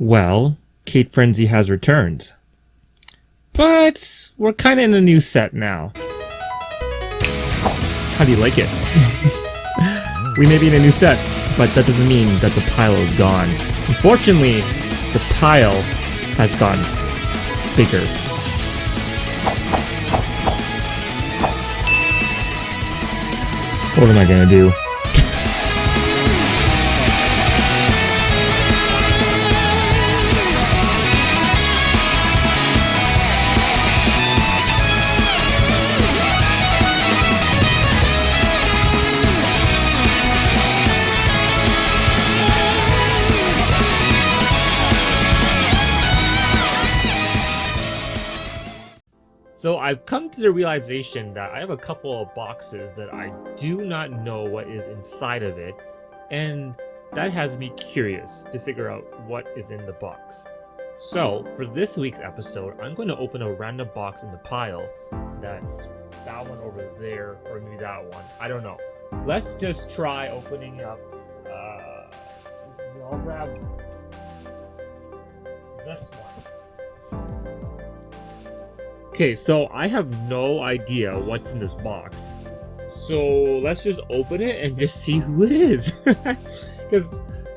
Well, Kate Frenzy has returned. But we're kind of in a new set now. How do you like it? We may be in a new set, but that doesn't mean that the pile is gone. Unfortunately, the pile has gotten bigger. What am I gonna do? So I've come to the realization that I have a couple of boxes that I do not know what is inside of it, and that has me curious to figure out what is in the box. So for this week's episode, I'm going to open a random box in the pile. That's that one over there, or maybe that one. I don't know. Let's just try opening up. I'll grab this one. Okay, so I have no idea what's in this box. So let's just open it and just see who it is. Because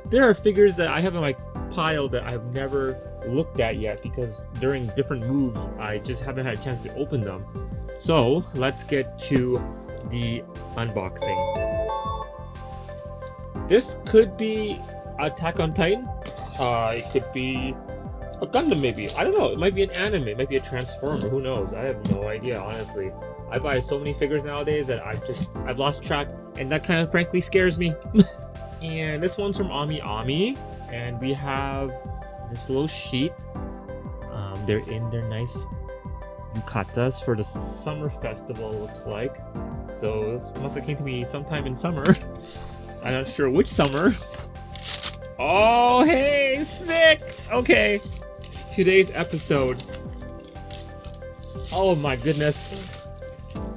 there are figures that I have in my pile that I have never looked at yet because during different moves, I just haven't had a chance to open them. So let's get to the unboxing. This could be Attack on Titan. It could be a Gundam maybe. I don't know. It might be an anime. It might be a Transformer. Who knows? I have no idea, honestly. I buy so many figures nowadays that I've lost track, and that kind of frankly scares me. And this one's from Ami, and we have this little sheet. They're in their nice yukatas for the summer festival, looks like. So this must have came to me sometime in summer. I'm not sure which summer. Oh, hey, sick! Okay. Today's episode, oh my goodness,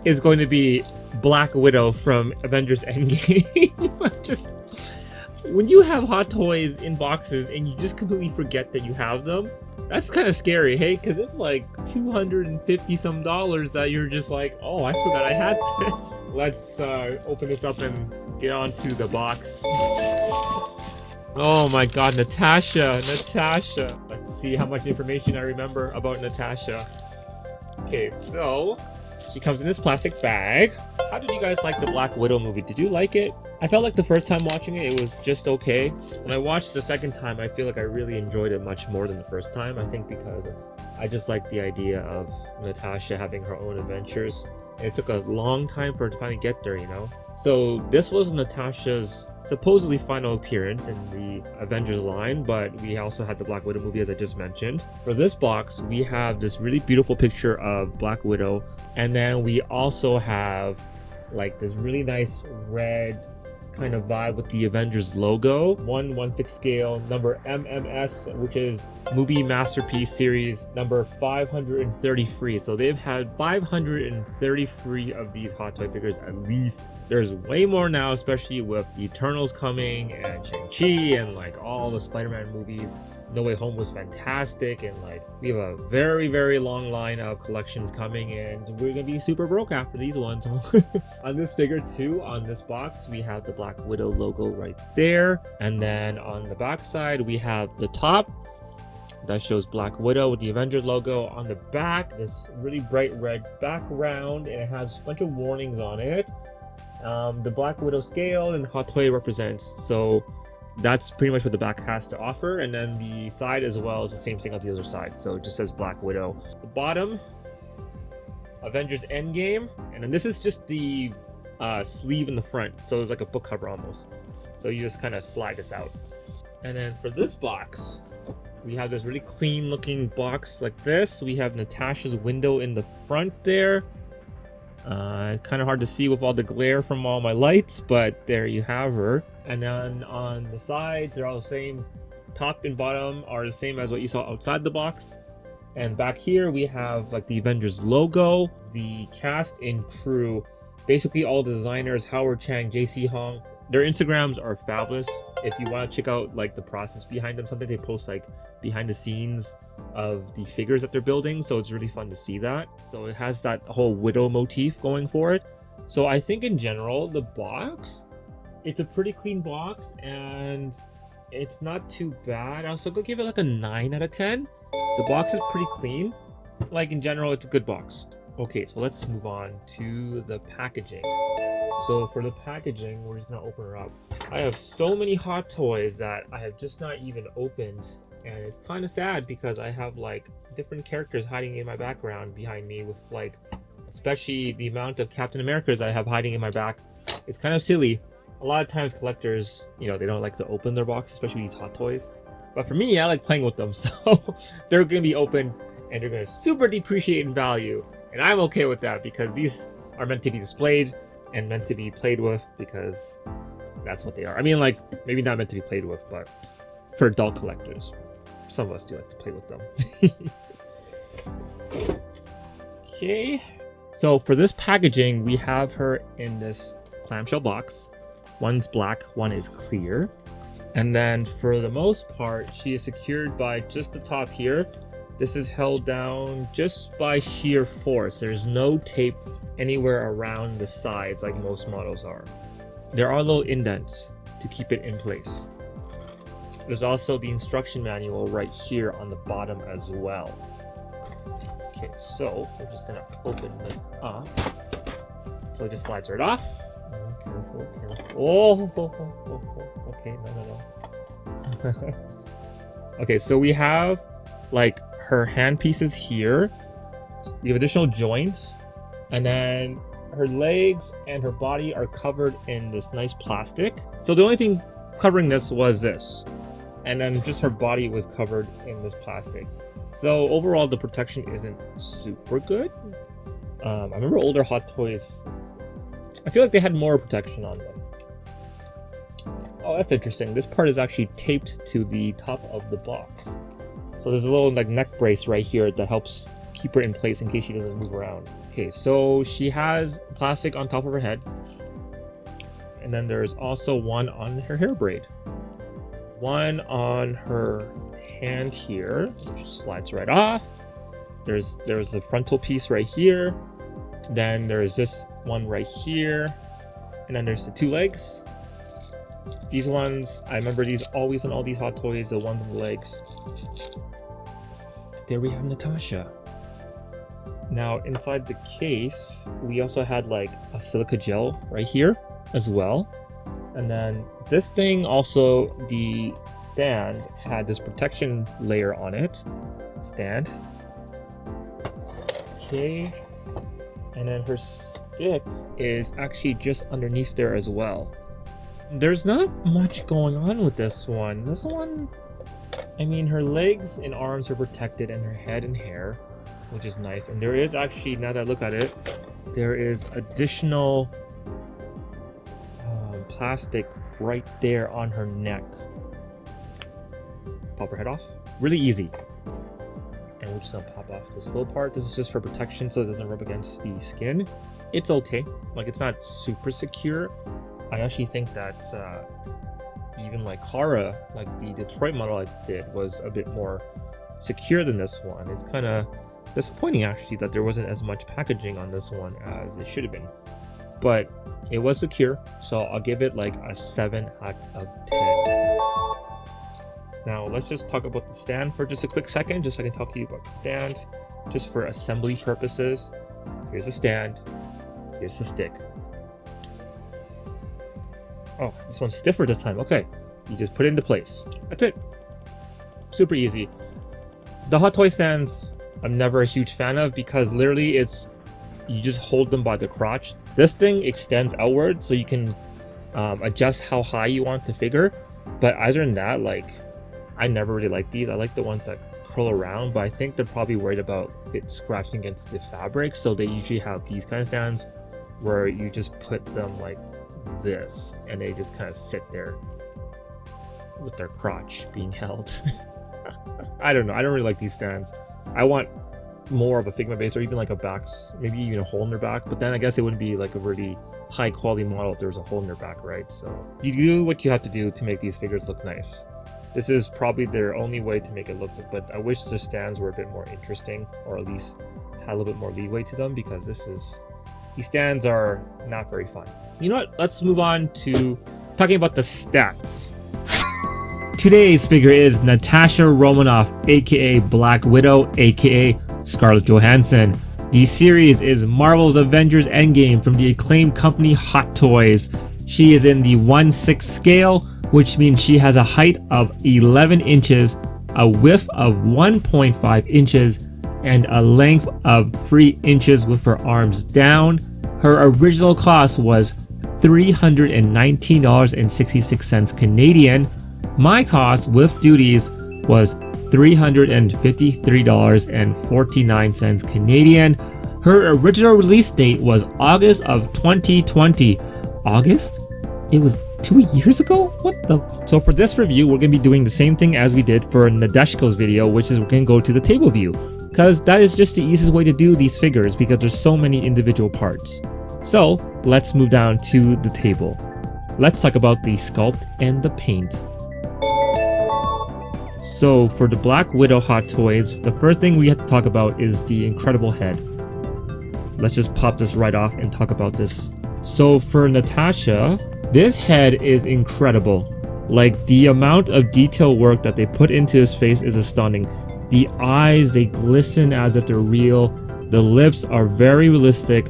is going to be Black Widow from Avengers Endgame. Just when you have hot toys in boxes and you just completely forget that you have them, that's kind of scary, hey? Because it's like $250 some that you're just like, oh, I forgot I had this. Let's open this up and get onto the box. Oh my god, Natasha. Let's see how much information I remember about Natasha. Okay, so she comes in this plastic bag. How did you guys like the Black Widow movie? Did you like it? I felt like the first time watching it, it was just okay. When I watched the second time, I feel like I really enjoyed it much more than the first time. I think because I just like the idea of Natasha having her own adventures. And it took a long time for her to finally get there, you know? So this was Natasha's supposedly final appearance in the Avengers line, but we also had the Black Widow movie, as I just mentioned. For this box, we have this really beautiful picture of Black Widow, and then we also have like this really nice red kind of vibe with the Avengers logo, 1/16 scale, number MMS, which is Movie Masterpiece Series number 533. So they've had 533 of these hot toy figures at least. There's way more now, especially with the Eternals coming and Shang-Chi and like all the Spider-Man movies. No Way Home was fantastic, and like we have a very, very long line of collections coming, and we're gonna be super broke after these ones. On this figure too, on this box, we have the Black Widow logo right there, and then on the back side we have the top that shows Black Widow with the Avengers logo. On the back, this really bright red background, and it has a bunch of warnings on it. The Black Widow scale and hot toy represents, so that's pretty much what the back has to offer, and then the side as well is the same thing on the other side, so it just says Black Widow. The bottom, Avengers Endgame, and then this is just the sleeve in the front, so it's like a book cover almost, so you just kind of slide this out. And then for this box, we have this really clean looking box like this. We have Natasha's window in the front there. Kind of hard to see with all the glare from all my lights, but there you have her. And then on the sides, they're all the same. Top and bottom are the same as what you saw outside the box. And back here we have like the Avengers logo, the cast and crew, basically all the designers, Howard Chang, JC Hong, Their Instagrams are fabulous. If you want to check out like the process behind them, something they post like behind the scenes of the figures that they're building, so it's really fun to see that. So it has that whole widow motif going for it. So I think in general, the box, it's a pretty clean box and it's not too bad. I'll still go give it like a 9 out of 10. The box is pretty clean. Like in general, it's a good box. Okay, so let's move on to the packaging. So for the packaging, we're just gonna open her up. I have so many hot toys that I have just not even opened, and it's kind of sad because I have like different characters hiding in my background behind me with like, especially the amount of Captain Americas I have hiding in my back. It's kind of silly. A lot of times collectors, you know, they don't like to open their box, especially these hot toys. But for me, I like playing with them, so they're gonna be open and they're gonna super depreciate in value. And I'm okay with that because these are meant to be displayed and meant to be played with because that's what they are. I mean, like, maybe not meant to be played with, but for adult collectors, some of us do like to play with them. Okay. So for this packaging, we have her in this clamshell box. One's black, one is clear. And then for the most part, she is secured by just the top here. This is held down just by sheer force. There's no tape anywhere around the sides like most models are. There are little indents to keep it in place. There's also the instruction manual right here on the bottom as well. Okay, so we're just gonna open this up. So it just slides right off. Oh, careful, careful. Oh, okay, no. Okay, so we have like her hand pieces here. We have additional joints, and then her legs and her body are covered in this nice plastic. So the only thing covering this was this, and then just her body was covered in this plastic. So overall, the protection isn't super good. I remember older Hot Toys, I feel like they had more protection on them. Oh, that's interesting. This part is actually taped to the top of the box. So there's a little like neck brace right here that helps keep her in place in case she doesn't move around. Okay, so she has plastic on top of her head. And then there's also one on her hair braid. One on her hand here, which slides right off. There's a frontal piece right here. Then there's this one right here. And then there's the two legs. These ones, I remember these always on all these Hot Toys, the ones on the legs. There we have Natasha. Now inside the case, we also had like a silica gel right here as well. And then this thing also, the stand had this protection layer on it. Stand. Okay. And then her stick is actually just underneath there as well. There's not much going on with this one. This one, I mean, her legs and arms are protected and her head and hair, which is nice. And there is actually, now that I look at it, there is additional plastic right there on her neck. Pop her head off. Really easy. And we're just gonna pop off this little part. This is just for protection so it doesn't rub against the skin. It's okay. Like, it's not super secure. I actually think that even like Kara, like the Detroit model I did, was a bit more secure than this one. It's kind of disappointing actually that there wasn't as much packaging on this one as it should have been. But it was secure, so I'll give it like a 7 out of 10. Now let's just talk about the stand for just a quick second, just so I can talk to you about the stand, just for assembly purposes. Here's the stand, here's the stick. Oh, this one's stiffer this time. Okay, you just put it into place. That's it. Super easy. The Hot Toy stands, I'm never a huge fan of because literally it's, you just hold them by the crotch. This thing extends outward so you can adjust how high you want the figure. But other than that, like, I never really like these. I like the ones that curl around, but I think they're probably worried about it scratching against the fabric. So they usually have these kind of stands where you just put them like this and they just kind of sit there with their crotch being held. I don't know. I don't really like these stands. I want more of a Figma base, or even like a back's, maybe even a hole in their back. But then I guess it wouldn't be like a really high quality model if there was a hole in their back, right? So you do what you have to do to make these figures look nice. This is probably their only way to make it look good, but I wish the stands were a bit more interesting, or at least had a little bit more leeway to them, because these stands are not very fun. You know what? Let's move on to talking about the stats. Today's figure is Natasha Romanoff, aka Black Widow, aka Scarlett Johansson. The series is Marvel's Avengers Endgame from the acclaimed company Hot Toys. She is in the 1/6 scale, which means she has a height of 11 inches, a width of 1.5 inches, and a length of 3 inches with her arms down. Her original cost was $319.66 Canadian. My cost with duties was $353.49 Canadian. Her original release date was August of 2020. August? It was 2 years ago? What the? So for this review, we're going to be doing the same thing as we did for Nadeshko's video, which is we're going to go to the table view, because that is just the easiest way to do these figures, because there's so many individual parts. So let's move down to the table. Let's talk about the sculpt and the paint. So for the Black Widow Hot Toys, the first thing we have to talk about is the incredible head. Let's just pop this right off and talk about this. So for Natasha, this head is incredible. Like, the amount of detail work that they put into his face is astounding. The eyes, they glisten as if they're real. The lips are very realistic.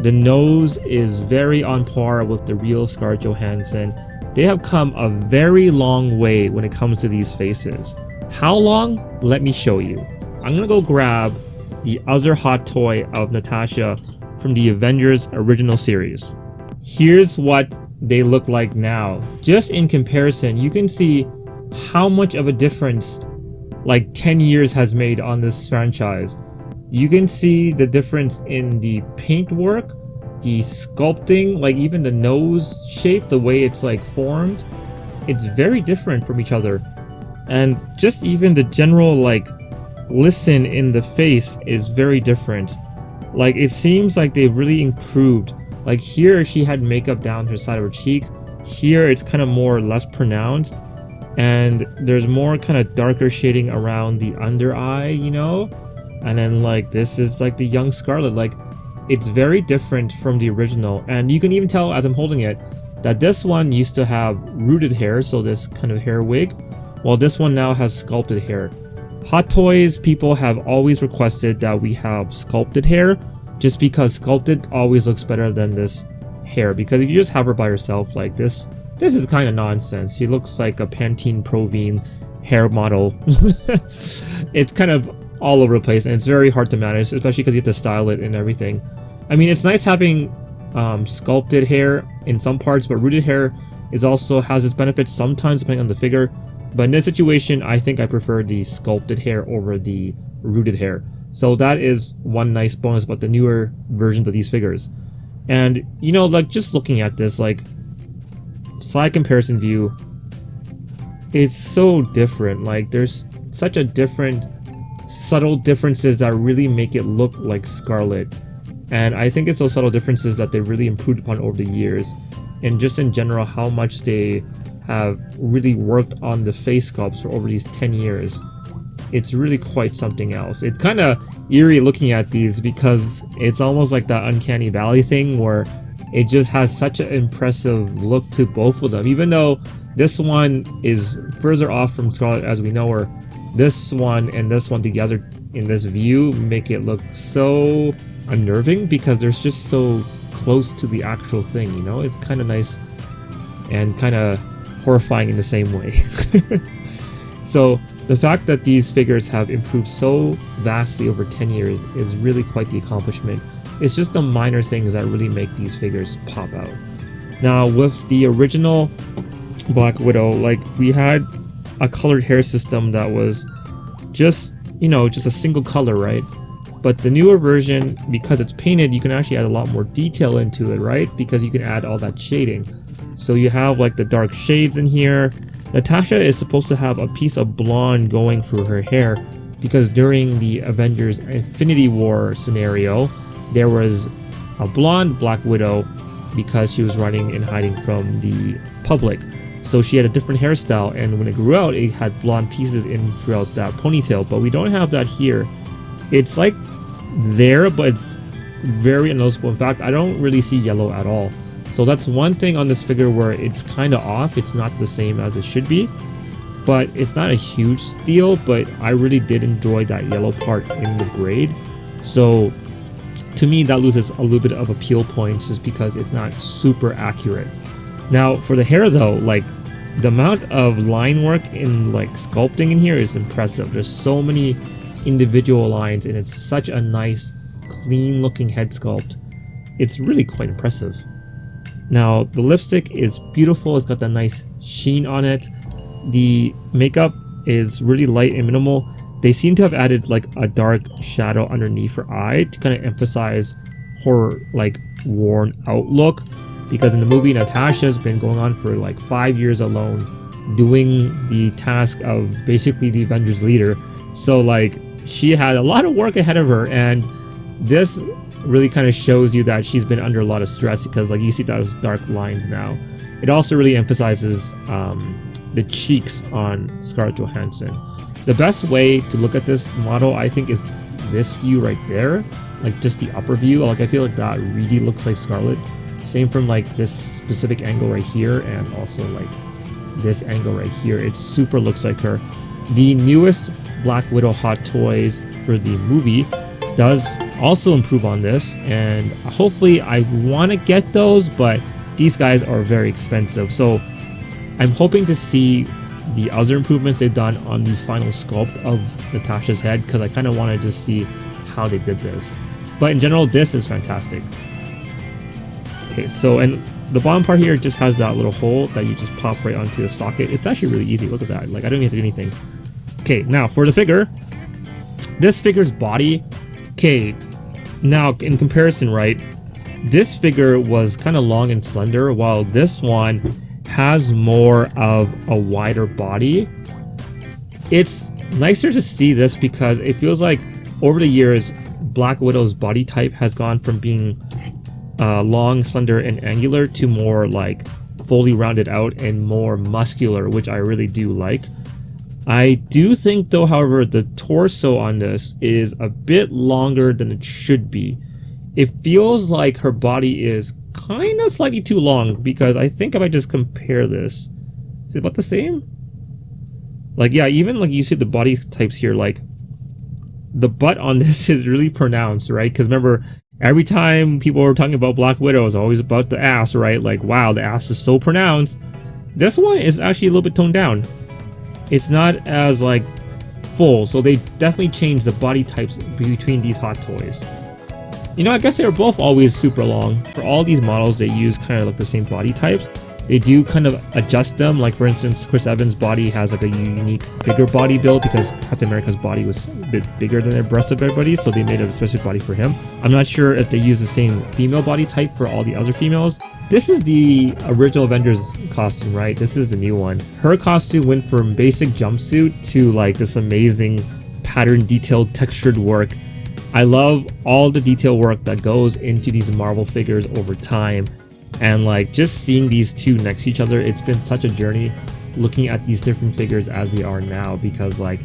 The nose is very on par with the real Scarlett Johansson. They have come a very long way when it comes to these faces. How long? Let me show you. I'm gonna go grab the other hot toy of Natasha from the Avengers original series. Here's what they look like now. Just in comparison, you can see how much of a difference like 10 years has made on this franchise. You can see the difference in the paintwork, the sculpting, like even the nose shape, the way it's like formed. It's very different from each other. And just even the general like glisten in the face is very different. Like, it seems like they've really improved. Like, here she had makeup down her side of her cheek. Here it's kind of more or less pronounced, and there's more kind of darker shading around the under eye, you know? And then like this is like the young Scarlett. Like, it's very different from the original, and you can even tell as I'm holding it that this one used to have rooted hair, so this kind of hair wig, while this one now has sculpted hair. Hot Toys people have always requested that we have sculpted hair, just because sculpted always looks better than this hair, because if you just have her by herself like this is kind of nonsense. She looks like a Pantene Provine hair model. It's kind of all over the place, and it's very hard to manage, especially because you have to style it and everything. I mean, it's nice having sculpted hair in some parts, but rooted hair also has its benefits sometimes depending on the figure. But in this situation, I think I prefer the sculpted hair over the rooted hair. So that is one nice bonus about the newer versions of these figures. And you know, like, just looking at this, like, side comparison view, it's so different. Like, there's such a different subtle differences that really make it look like Scarlett. And I think it's those subtle differences that they really improved upon over the years, and just in general how much they have really worked on the face sculpts for over these 10 years. It's really quite something else. It's kind of eerie looking at these, because it's almost like that uncanny valley thing where it just has such an impressive look to both of them. Even though this one is further off from Scarlett as we know her, this one and this one together in this view make it look so unnerving, because they're just so close to the actual thing, you know? It's kind of nice and kind of horrifying in the same way. So the fact that these figures have improved so vastly over 10 years is really quite the accomplishment. It's just the minor things that really make these figures pop out. Now with the original Black Widow, like, we had a colored hair system that was just, you know, just a single color, right? But the newer version, because it's painted, you can actually add a lot more detail into it, right? Because you can add all that shading. So you have like the dark shades in here. Natasha is supposed to have a piece of blonde going through her hair, because during the Avengers Infinity War scenario, there was a blonde Black Widow because she was running and hiding from the public. So she had a different hairstyle, and when it grew out, it had blonde pieces in throughout that ponytail, but we don't have that here. It's like there, but it's very unnoticeable. In fact, I don't really see yellow at all. So that's one thing on this figure where it's kind of off. It's not the same as it should be, but it's not a huge steal, but I really did enjoy that yellow part in the braid. So to me, that loses a little bit of appeal points just because it's not super accurate. Now for the hair though, like the amount of line work in like sculpting in here is impressive. There's so many individual lines and it's such a nice clean looking head sculpt. It's really quite impressive. Now the lipstick is beautiful. It's got that nice sheen on it. The makeup is really light and minimal. They seem to have added like a dark shadow underneath her eye to kind of emphasize her like worn out look, because in the movie Natasha's been going on for like 5 years alone doing the task of basically the Avengers leader. So like she had a lot of work ahead of her, and this really kind of shows you that she's been under a lot of stress, because like you see those dark lines now. It also really emphasizes the cheeks on Scarlett Johansson. The best way to look at this model, I think, is this view right there, like just the upper view. Like I feel like that really looks like Scarlett. Same from like this specific angle right here, and also like this angle right here. It super looks like her. The newest Black Widow Hot Toys for the movie does also improve on this, and hopefully I want to get those, but these guys are very expensive. So I'm hoping to see the other improvements they've done on the final sculpt of Natasha's head, because I kind of wanted to see how they did this. But in general, this is fantastic. Okay, so and the bottom part here just has that little hole that you just pop right onto the socket. It's actually really easy. Look at that. Like I don't even have to do anything. Okay, now for the figure. This figure's body. Okay, now in comparison, right? This figure was kind of long and slender, while this one has more of a wider body. It's nicer to see this because it feels like over the years, Black Widow's body type has gone from being long, slender, and angular to more like fully rounded out and more muscular, which I really do like. I do think though, however, the torso on this is a bit longer than it should be. It feels like her body is kind of slightly too long, because I think if I just compare this, is it about the same? Like yeah, even like you see the body types here, like the butt on this is really pronounced, right? Because remember, every time people were talking about Black Widow, it's always about the ass, right? Like wow, the ass is so pronounced. This one is actually a little bit toned down. It's not as like full, so they definitely changed the body types between these hot toys. You know, I guess they were both always super long. For all these models, they use kind of like the same body types. They do kind of adjust them. Like for instance, Chris Evans' body has like a unique bigger body build because Captain America's body was a bit bigger than the rest of everybody, so they made a specific body for him. I'm not sure if they use the same female body type for all the other females. This is the original Avengers costume, right? This is the new one. Her costume went from basic jumpsuit to like this amazing pattern detailed textured work. I love all the detail work that goes into these Marvel figures over time. And like just seeing these two next to each other, it's been such a journey looking at these different figures as they are now, because like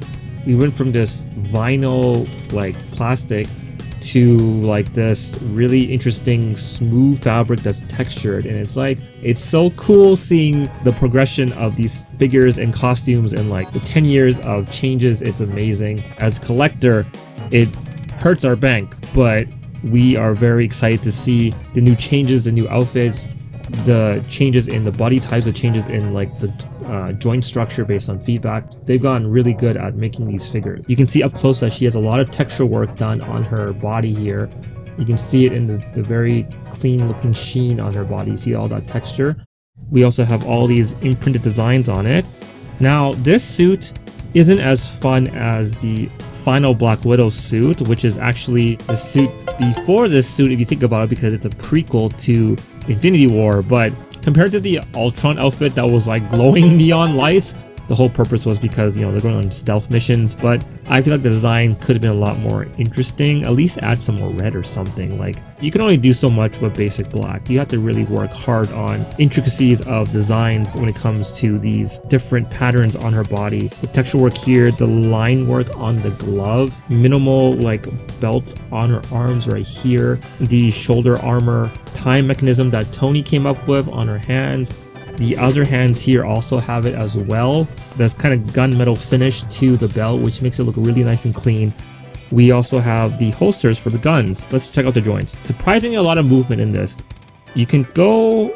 we went from this vinyl like plastic to like this really interesting smooth fabric that's textured, and it's like it's so cool seeing the progression of these figures and costumes and like the 10 years of changes. It's amazing. As a collector, it hurts our bank, but we are very excited to see the new changes, the new outfits, the changes in the body types, the changes in like the joint structure based on feedback. They've gotten really good at making these figures. You can see up close that she has a lot of texture work done on her body here. You can see it in the very clean looking sheen on her body. You see all that texture. We also have all these imprinted designs on it. Now this suit isn't as fun as the final Black Widow suit, which is actually the suit before this suit if you think about it, because it's a prequel to Infinity War. But compared to the Ultron outfit that was like glowing neon lights, the whole purpose was because, you know, they're going on stealth missions, but I feel like the design could have been a lot more interesting. At least add some more red or something. Like, you can only do so much with basic black. You have to really work hard on intricacies of designs when it comes to these different patterns on her body. The texture work here, the line work on the glove, minimal like belt on her arms right here, the shoulder armor time mechanism that Tony came up with on her hands. The other hands here also have it as well. That's kind of gunmetal finish to the belt, which makes it look really nice and clean. We also have the holsters for the guns. Let's check out the joints. Surprisingly, a lot of movement in this. You can go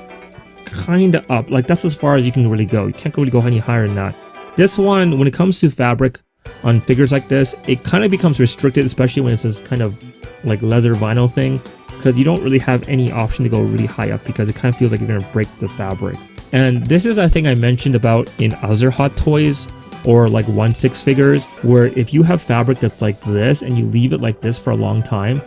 kind of up. Like, that's as far as you can really go. You can't really go any higher than that. This one, when it comes to fabric on figures like this, it kind of becomes restricted, especially when it's this kind of like leather vinyl thing, because you don't really have any option to go really high up because it kind of feels like you're going to break the fabric. And this is a thing I mentioned about in other Hot Toys or like 1/6 figures, where if you have fabric that's like this and you leave it like this for a long time,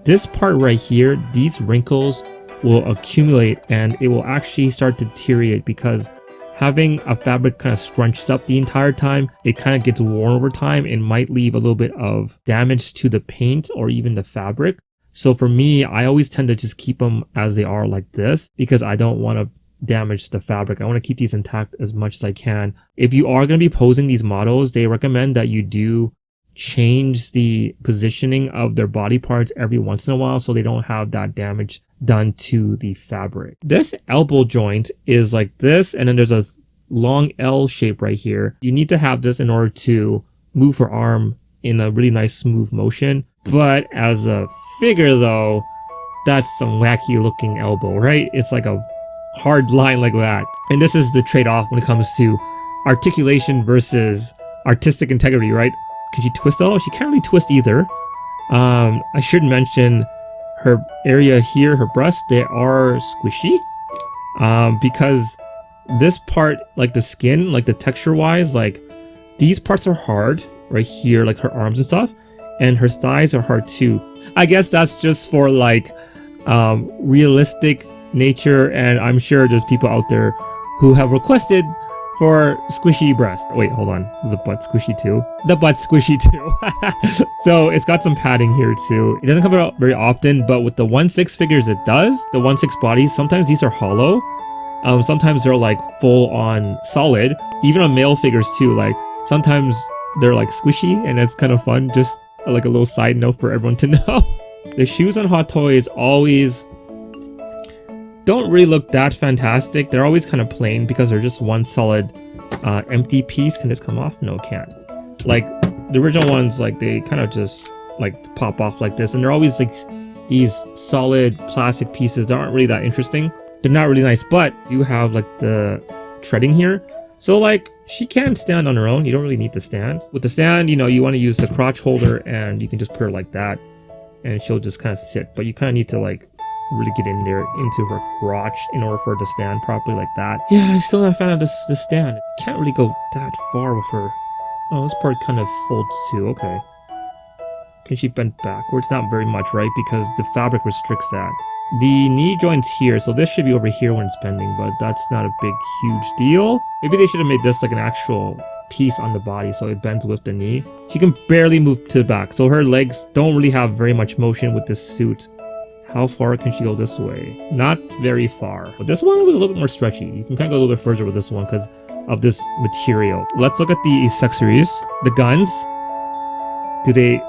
this part right here, these wrinkles will accumulate and it will actually start to deteriorate, because having a fabric kind of scrunched up the entire time, it kind of gets worn over time and might leave a little bit of damage to the paint or even the fabric. So for me, I always tend to just keep them as they are like this, because I don't want to damage the fabric. I want to keep these intact as much as I can. If you are going to be posing these models, they recommend that you do change the positioning of their body parts every once in a while so they don't have that damage done to the fabric. This elbow joint is like this, and then there's a long L shape right here. You need to have this in order to move her arm in a really nice smooth motion. But as a figure though, that's some wacky looking elbow, right? It's like a hard line like that. And this is the trade-off when it comes to articulation versus artistic integrity, right? Can she twist? Oh, she can't really twist either. I should mention her area here, her breasts, they are squishy. Because this part, like the skin, like the texture wise, like these parts are hard right here, like her arms and stuff, and her thighs are hard too. I guess that's just for like realistic nature, and I'm sure there's people out there who have requested for squishy breasts. Wait, hold on. Is the butt squishy too? The butt's squishy too. So it's got some padding here too. It doesn't come out very often, but with the 1/6 figures it does. The 1/6 bodies, sometimes these are hollow. Sometimes they're like full on solid. Even on male figures too, like sometimes they're like squishy, and it's kind of fun. Just like a little side note for everyone to know. The shoes on Hot Toys always don't really look that fantastic. They're always kind of plain because they're just one solid empty piece. Can this come off? No, it can't. Like the original ones, like they kind of just like pop off like this, and they're always like these solid plastic pieces that aren't really that interesting. They're not really nice, but do have like the treading here. So like she can stand on her own. You don't really need to stand. With the stand, you know, you want to use the crotch holder, and you can just put her like that and she'll just kind of sit, but you kind of need to like really get in there into her crotch in order for her to stand properly like that. Yeah, I'm still not a fan of this stand. You can't really go that far with her. Oh, this part kind of folds too. Okay. Can she bend backwards? Not very much, right? Because the fabric restricts that. The knee joint's here, so this should be over here when it's bending, but that's not a big, huge deal. Maybe they should have made this like an actual piece on the body so it bends with the knee. She can barely move to the back, so her legs don't really have very much motion with this suit. How far can she go this way? Not very far. But this one was a little bit more stretchy. You can kind of go a little bit further with this one because of this material. Let's look at the accessories. The guns. Do they...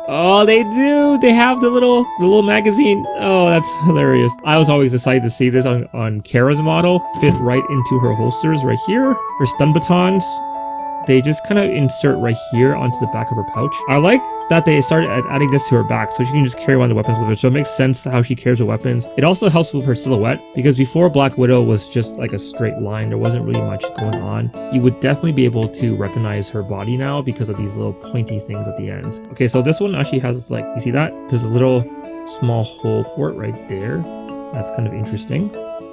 Oh, they do! They have the little magazine. Oh, that's hilarious. I was always excited to see this on Kara's model. Fit right into her holsters right here. Her stun batons, they just kind of insert right here onto the back of her pouch. I like that they started adding this to her back so she can just carry one of the weapons with her. So it makes sense how she carries her weapons. It also helps with her silhouette, because before Black Widow was just like a straight line. There wasn't really much going on. You would definitely be able to recognize her body now because of these little pointy things at the ends. Okay, so this one actually has like, you see that? There's a little small hole for it right there. That's kind of interesting.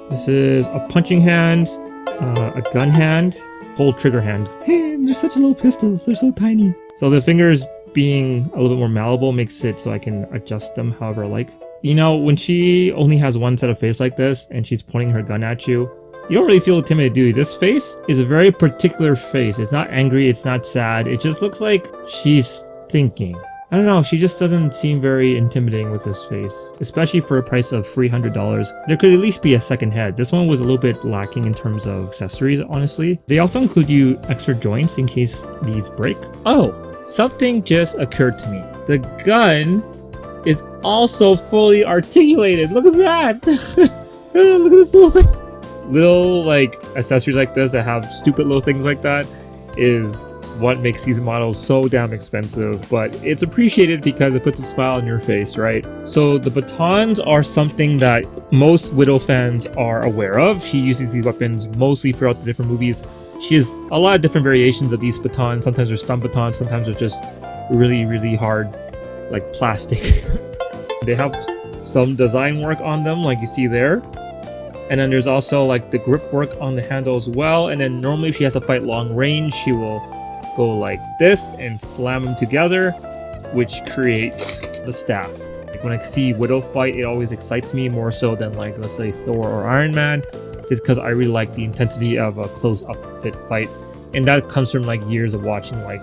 This is a punching hand, a gun hand, whole trigger hand. Hey, they're such little pistols. They're so tiny. So the fingers being a little bit more malleable makes it so I can adjust them however I like. You know, when she only has one set of face like this and she's pointing her gun at you, You don't really feel timid, do you? This face is a very particular face. It's not angry, it's not sad. It just looks like she's thinking. I don't know, she just doesn't seem very intimidating with this face, especially for a price of $300. There could at least be a second head. This one was a little bit lacking in terms of accessories, honestly. They also include you extra joints in case these break. Oh, something just occurred to me. The gun is also fully articulated. Look at that! Look at this little thing. Little like accessories like this that have stupid little things like that is what makes these models so damn expensive, but it's appreciated because it puts a smile on your face, right? So the batons are something that most Widow fans are aware of. She uses these weapons mostly throughout the different movies. She has a lot of different variations of these batons. Sometimes they're stun batons, sometimes they're just really hard, like plastic. They have some design work on them, like you see there. And then there's also like the grip work on the handle as well. And then normally if she has to fight long range, she will go like this and slam them together, which creates the staff. Like when I see Widow fight, it always excites me more so than like, let's say Thor or Iron Man, just because I really like the intensity of a close-up fit fight. And that comes from like years of watching like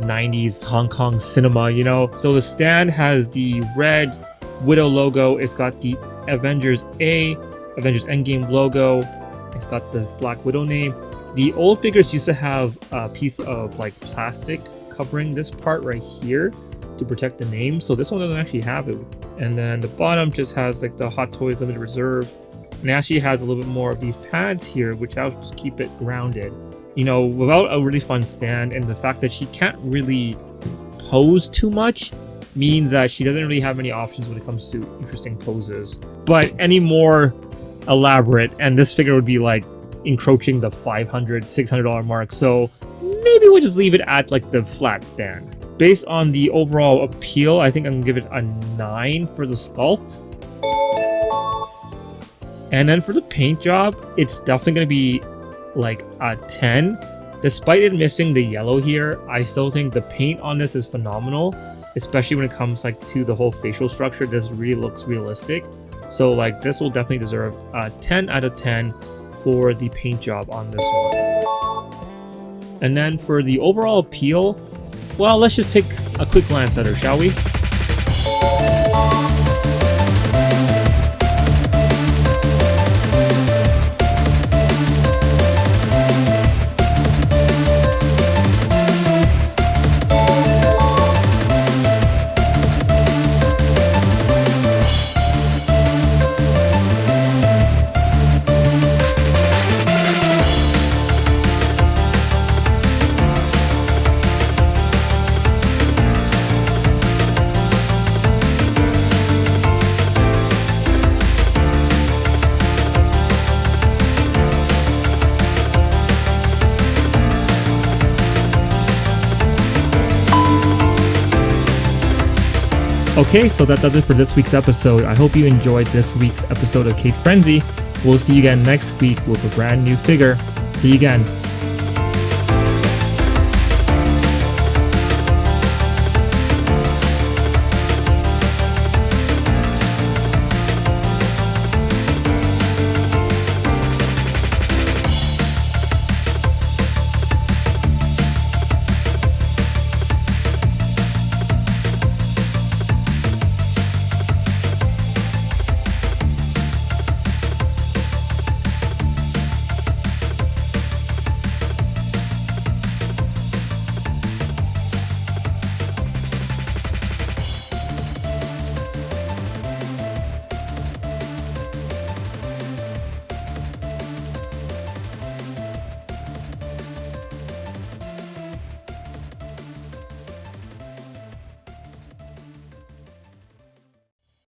90s Hong Kong cinema, you know? So the stand has the red Widow logo. It's got the Avengers Endgame logo. It's got the Black Widow name. The old figures used to have a piece of like plastic covering this part right here to protect the name. So this one doesn't actually have it. And then the bottom just has like the Hot Toys Limited Reserve. And it actually has a little bit more of these pads here, which helps keep it grounded. You know, without a really fun stand and the fact that she can't really pose too much means that she doesn't really have many options when it comes to interesting poses. But any more elaborate, and this figure would be like encroaching the $500, $600 mark. So maybe we'll just leave it at like the flat stand. Based on the overall appeal, I think I'm gonna give it a 9 for the sculpt. And then for the paint job, it's definitely gonna be like a 10. Despite it missing the yellow here, I still think the paint on this is phenomenal, especially when it comes like to the whole facial structure. This really looks realistic. So like this will definitely deserve a 10 out of 10 for the paint job on this one. And then for the overall appeal, well, let's just take a quick glance at her, shall we? Okay, so that does it for this week's episode. I hope you enjoyed this week's episode of Cate Frenzy. We'll see you again next week with a brand new figure. See you again.